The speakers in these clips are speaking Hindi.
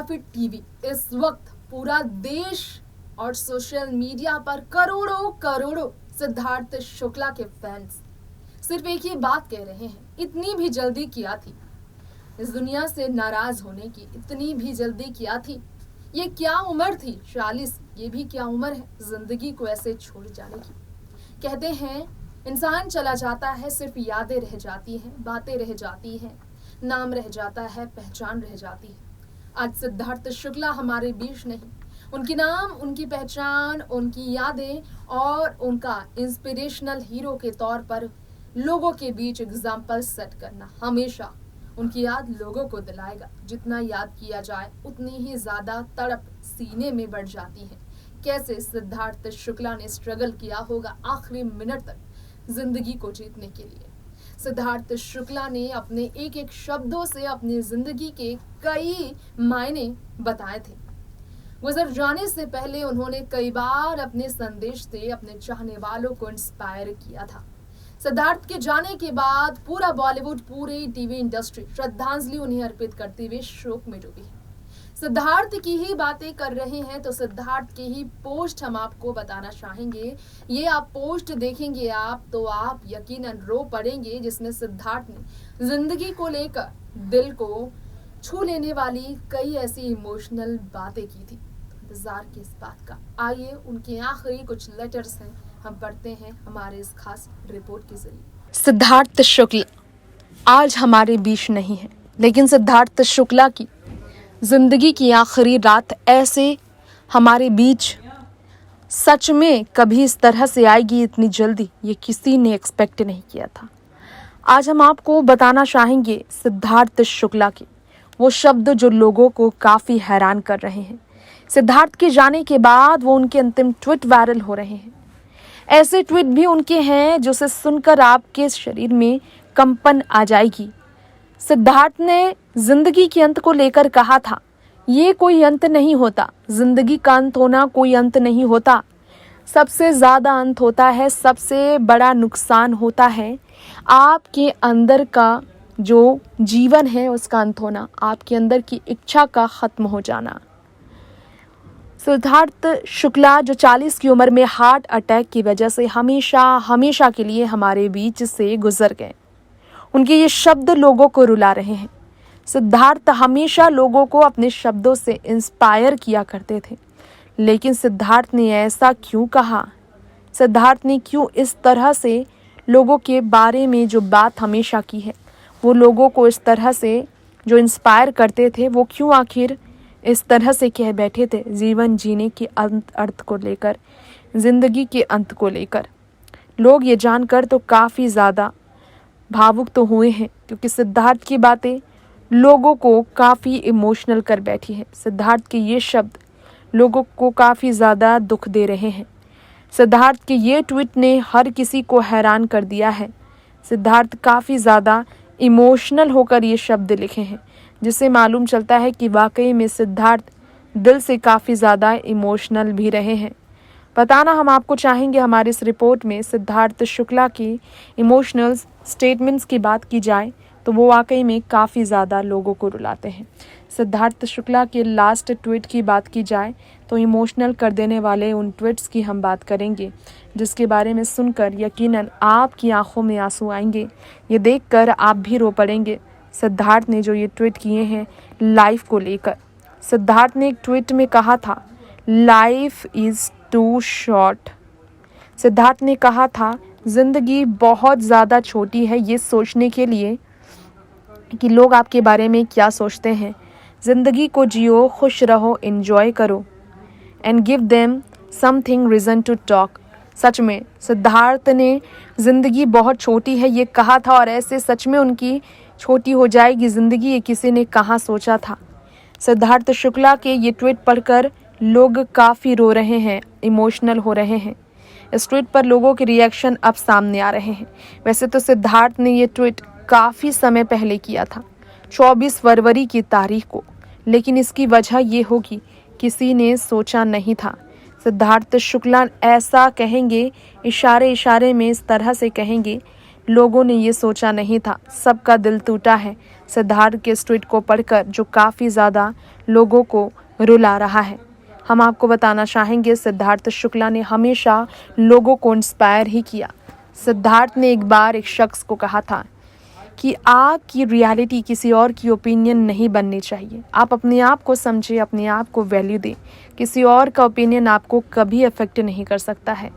या फिर टीवी, इस वक्त पूरा देश और सोशल मीडिया पर करोड़ों करोड़ों सिद्धार्थ शुक्ला के फैंस सिर्फ एक ही बात कह रहे हैं, इतनी भी जल्दी किया थी इस दुनिया से नाराज होने की, इतनी भी जल्दी किया थी। ये क्या उम्र थी 40, ये भी क्या उम्र है जिंदगी को ऐसे छोड़ जाने की। कहते हैं इंसान चला जाता है, सिर्फ यादें रह जाती हैं, बातें रह जाती हैं, नाम रह जाता है, पहचान रह जाती है। आज सिद्धार्थ शुक्ला हमारे बीच नहीं, उनकी नाम, उनकी पहचान, उनकी यादें और उनका इंस्पिरेशनल हीरो के तौर पर लोगों के बीच एग्जाम्पल सेट करना हमेशा उनकी याद लोगों को दिलाएगा। जितना याद किया जाए उतनी ही ज्यादा तड़प सीने में बढ़ जाती है। कैसे सिद्धार्थ शुक्ला ने स्ट्रगल किया होगा आखिरी मिनट तक जिंदगी को जीतने के लिए। सिद्धार्थ शुक्ला ने अपने एक एक शब्दों से अपनी जिंदगी के कई मायने बताए थे। गुजर जाने से पहले उन्होंने कई बार अपने संदेश से अपने चाहने वालों को इंस्पायर किया था। सिद्धार्थ के जाने के बाद पूरा बॉलीवुड, पूरी टीवी इंडस्ट्री श्रद्धांजलि उन्हें अर्पित करते हुए शोक में डूबी है। सिद्धार्थ की ही बातें कर रहे हैं तो सिद्धार्थ की ही पोस्ट हम आपको बताना चाहेंगे। ये आप पोस्ट देखेंगे तो आप यकीनन रो पड़ेंगे, जिसमें सिद्धार्थ ने जिंदगी को लेकर दिल को छू लेने वाली कई ऐसी इमोशनल बातें की थी। इंतजार की इस बात का। आइए उनके आखिरी कुछ लेटर्स हैं, हम पढ़ते हैं हमारे इस खास रिपोर्ट के जरिए। सिद्धार्थ शुक्ला आज हमारे बीच नहीं है, लेकिन सिद्धार्थ शुक्ला की जिंदगी की आखिरी रात ऐसे हमारे बीच सच में कभी इस तरह से आएगी इतनी जल्दी, ये किसी ने एक्सपेक्ट नहीं किया था। आज हम आपको बताना चाहेंगे सिद्धार्थ शुक्ला के वो शब्द जो लोगों को काफ़ी हैरान कर रहे हैं। सिद्धार्थ के जाने के बाद वो उनके अंतिम ट्वीट वायरल हो रहे हैं। ऐसे ट्वीट भी उनके हैं जिसे सुनकर आपके शरीर में कंपन आ जाएगी। सिद्धार्थ ने जिंदगी के अंत को लेकर कहा था, ये कोई अंत नहीं होता, जिंदगी का अंत होना कोई अंत नहीं होता। सबसे ज़्यादा अंत होता है, सबसे बड़ा नुकसान होता है आपके अंदर का जो जीवन है उसका अंत होना, आपके अंदर की इच्छा का ख़त्म हो जाना। सिद्धार्थ शुक्ला जो 40 की उम्र में हार्ट अटैक की वजह से हमेशा के लिए हमारे बीच से गुजर गए, उनके ये शब्द लोगों को रुला रहे हैं। सिद्धार्थ हमेशा लोगों को अपने शब्दों से इंस्पायर किया करते थे, लेकिन सिद्धार्थ ने ऐसा क्यों कहा? सिद्धार्थ ने क्यों इस तरह से लोगों के बारे में जो बात हमेशा की है, वो लोगों को इस तरह से जो इंस्पायर करते थे, वो क्यों आखिर इस तरह से कह बैठे थे जीवन जीने के अर्थ को लेकर, ज़िंदगी के अंत को लेकर? लोग ये जानकर तो काफ़ी ज़्यादा भावुक तो हुए हैं, क्योंकि सिद्धार्थ की बातें लोगों को काफ़ी इमोशनल कर बैठी है। सिद्धार्थ के ये शब्द लोगों को काफ़ी ज़्यादा दुख दे रहे हैं। सिद्धार्थ के ये ट्वीट ने हर किसी को हैरान कर दिया है। सिद्धार्थ काफ़ी ज़्यादा इमोशनल होकर ये शब्द लिखे हैं, जिससे मालूम चलता है कि वाकई में सिद्धार्थ दिल से काफ़ी ज़्यादा इमोशनल भी रहे हैं। बताना हम आपको चाहेंगे हमारे इस रिपोर्ट में सिद्धार्थ शुक्ला की इमोशनल स्टेटमेंट्स की बात की जाए तो वो वाकई में काफ़ी ज़्यादा लोगों को रुलाते हैं। सिद्धार्थ शुक्ला के लास्ट ट्वीट की बात की जाए तो इमोशनल कर देने वाले उन ट्वीट्स की हम बात करेंगे, जिसके बारे में सुनकर यकीनन आपकी आंखों में आंसू आएंगे। ये देखकर आप भी रो पड़ेंगे। सिद्धार्थ ने जो ये ट्वीट किए हैं लाइफ को लेकर, सिद्धार्थ ने एक ट्वीट में कहा था, life is too short. Siddharth ने कहा था ज़िंदगी बहुत ज़्यादा छोटी है ये सोचने के लिए कि लोग आपके बारे में क्या सोचते हैं। ज़िंदगी को जियो, खुश रहो, एंजॉय करो and give them something reason to talk. सच में सिद्धार्थ ने ज़िंदगी बहुत छोटी है ये कहा था, और ऐसे सच में उनकी छोटी हो जाएगी ज़िंदगी, ये किसी ने कहाँ सोचा था। सिद्धार्थ शुक्ला के ये ट्वीट पढ़कर लोग काफ़ी रो रहे हैं, इमोशनल हो रहे हैं। इस ट्वीट पर लोगों के रिएक्शन अब सामने आ रहे हैं। वैसे तो सिद्धार्थ ने ये ट्वीट काफ़ी समय पहले किया था, 24 फरवरी की तारीख को, लेकिन इसकी वजह ये होगी किसी ने सोचा नहीं था। सिद्धार्थ शुक्ला ऐसा कहेंगे, इशारे में इस तरह से कहेंगे, लोगों ने ये सोचा नहीं था। सबका दिल टूटा है, सिद्धार्थ के इस ट्वीट को पढ़कर, जो काफ़ी ज़्यादा लोगों को रुला रहा है। हम आपको बताना चाहेंगे, सिद्धार्थ शुक्ला ने हमेशा लोगों को इंस्पायर ही किया। सिद्धार्थ ने एक बार एक शख्स को कहा था कि आपकी रियलिटी किसी और की ओपिनियन नहीं बननी चाहिए। आप अपने आप को समझें, अपने आप को वैल्यू दें। किसी और का ओपिनियन आपको कभी अफेक्ट नहीं कर सकता है।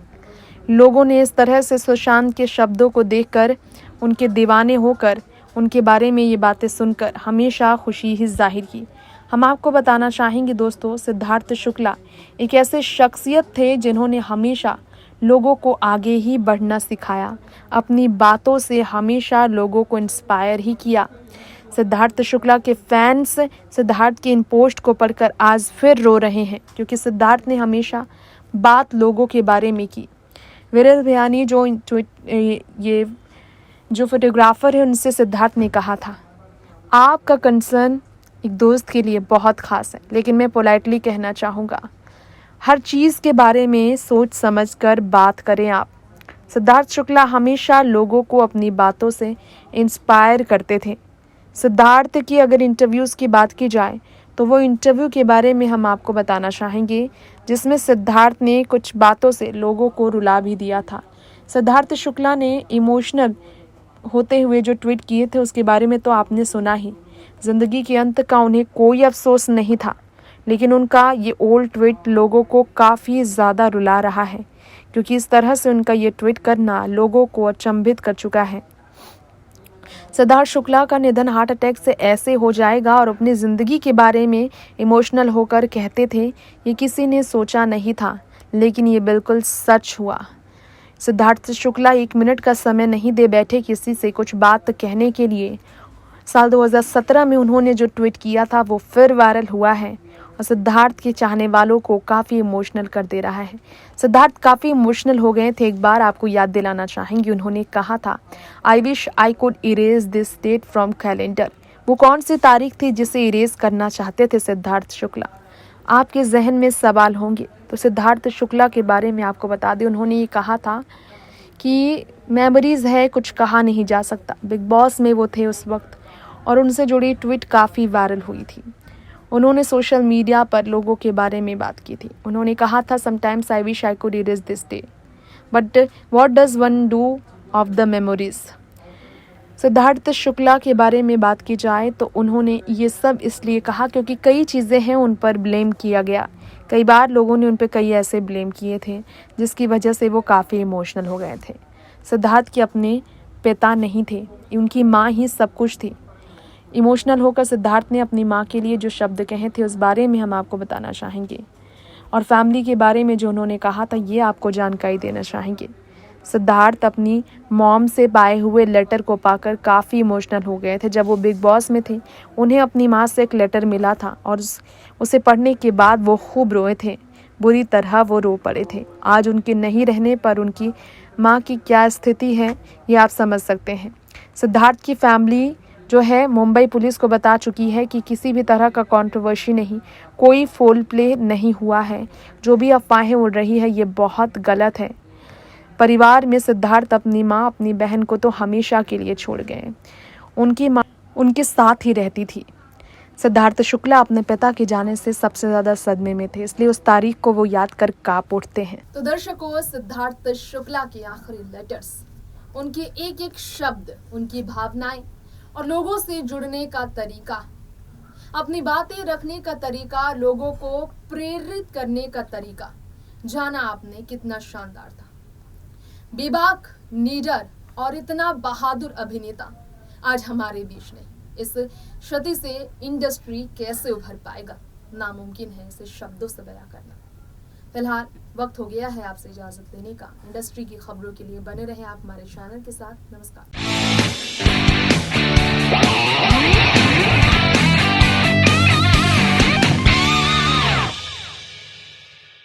लोगों ने इस तरह से सुशांत के शब्दों को देखकर, उनके दीवाने होकर, उनके बारे में ये बातें सुनकर हमेशा खुशी ही जाहिर की। हम आपको बताना चाहेंगे दोस्तों, सिद्धार्थ शुक्ला एक ऐसे शख्सियत थे जिन्होंने हमेशा लोगों को आगे ही बढ़ना सिखाया। अपनी बातों से हमेशा लोगों को इंस्पायर ही किया। सिद्धार्थ शुक्ला के फैंस सिद्धार्थ की इन पोस्ट को पढ़कर आज फिर रो रहे हैं, क्योंकि सिद्धार्थ ने हमेशा बात लोगों के बारे में की। वीरेंद्र भयानी जो फोटोग्राफर है, उनसे सिद्धार्थ ने कहा था, आपका कंसर्न एक दोस्त के लिए बहुत ख़ास है, लेकिन मैं पोलाइटली कहना चाहूँगा, हर चीज़ के बारे में सोच समझकर बात करें आप। सिद्धार्थ शुक्ला हमेशा लोगों को अपनी बातों से इंस्पायर करते थे। सिद्धार्थ की अगर इंटरव्यूज़ की बात की जाए तो वो इंटरव्यू के बारे में हम आपको बताना चाहेंगे, जिसमें सिद्धार्थ ने कुछ बातों से लोगों को रुला भी दिया था। सिद्धार्थ शुक्ला ने इमोशनल होते हुए जो ट्वीट किए थे उसके बारे में तो आपने सुना ही। ज़िंदगी के अंत का उन्हें कोई अफसोस नहीं था, लेकिन उनका ये ओल्ड ट्वीट लोगों को काफ़ी ज़्यादा रुला रहा है, क्योंकि इस तरह से उनका ये ट्वीट करना लोगों को अचंभित कर चुका है। सिद्धार्थ शुक्ला का निधन हार्ट अटैक से ऐसे हो जाएगा और अपनी ज़िंदगी के बारे में इमोशनल होकर कहते थे, ये किसी ने सोचा नहीं था, लेकिन ये बिल्कुल सच हुआ। सिद्धार्थ शुक्ला 1 मिनट का समय नहीं दे बैठे किसी से कुछ बात कहने के लिए। साल 2017 में उन्होंने जो ट्वीट किया था वो फिर वायरल हुआ है और सिद्धार्थ के चाहने वालों को काफ़ी इमोशनल कर दे रहा है। सिद्धार्थ काफ़ी इमोशनल हो गए थे। एक बार आपको याद दिलाना चाहेंगे, उन्होंने कहा था, I wish I could erase this date from calendar. वो कौन सी तारीख थी जिसे इरेज करना चाहते थे सिद्धार्थ शुक्ला? आपके जहन में सवाल होंगे। तो सिद्धार्थ शुक्ला के बारे में आपको बता दें, उन्होंने ये कहा था कि मेमोरीज़ है, कुछ कहा नहीं जा सकता। बिग बॉस में वो थे उस वक्त और उनसे जुड़ी ट्वीट काफ़ी वायरल हुई थी। उन्होंने सोशल मीडिया पर लोगों के बारे में बात की थी। उन्होंने कहा था, sometimes I wish I could erase this day but what does one do of the memories. Siddharth Shukla के बारे में बात की जाए तो उन्होंने ये सब इसलिए कहा क्योंकि कई चीज़ें हैं उन पर ब्लेम किया गया। कई बार लोगों ने उन पर कई ऐसे ब्लेम किए थे जिसकी वजह से वो काफ़ी इमोशनल हो गए थे। सिद्धार्थ के अपने पिता नहीं थे, उनकी माँ ही सब कुछ थी। इमोशनल होकर सिद्धार्थ ने अपनी माँ के लिए जो शब्द कहे थे उस बारे में हम आपको बताना चाहेंगे, और फैमिली के बारे में जो उन्होंने कहा था ये आपको जानकारी देना चाहेंगे। सिद्धार्थ अपनी मॉम से पाए हुए लेटर को पाकर काफ़ी इमोशनल हो गए थे। जब वो बिग बॉस में थे उन्हें अपनी माँ से एक लेटर मिला था और उसे पढ़ने के बाद वो खूब रोए थे, बुरी तरह वो रो पड़े थे। आज उनके नहीं रहने पर उनकी माँ की क्या स्थिति है ये आप समझ सकते हैं। सिद्धार्थ की फैमिली जो है मुंबई पुलिस को बता चुकी है कि किसी भी तरह का कंट्रोवर्सी नहीं, कोई फोल प्ले नहीं हुआ है। जो भी अफवाहें उड़ रही है ये बहुत गलत है। परिवार में सिद्धार्थ अपनी माँ, अपनी बहन को तो हमेशा के लिए छोड़ गए। उनकी माँ उनके साथ ही रहती थी। सिद्धार्थ शुक्ला अपने पिता के जाने से सबसे ज़्यादा सदमे में थे, इसलिए उस तारीख को वो याद कर काँप उठते हैं। तो दर्शकों, सिद्धार्थ शुक्ला के आखिरी लेटर्स, उनके एक एक शब्द, उनकी भावनाएं और लोगों से जुड़ने का तरीका, अपनी बातें रखने का तरीका, लोगों को प्रेरित करने का तरीका, जाना आपने कितना शानदार था। बेबाक, निडर और इतना बहादुर अभिनेता आज हमारे बीच नहीं। इस क्षति से इंडस्ट्री कैसे उभर पाएगा? नामुमकिन है इसे शब्दों से बयां करना। फिलहाल वक्त हो गया है आपसे इजाजत लेने का। इंडस्ट्री की खबरों के लिए बने रहे आप हमारे चैनल के साथ। नमस्कार।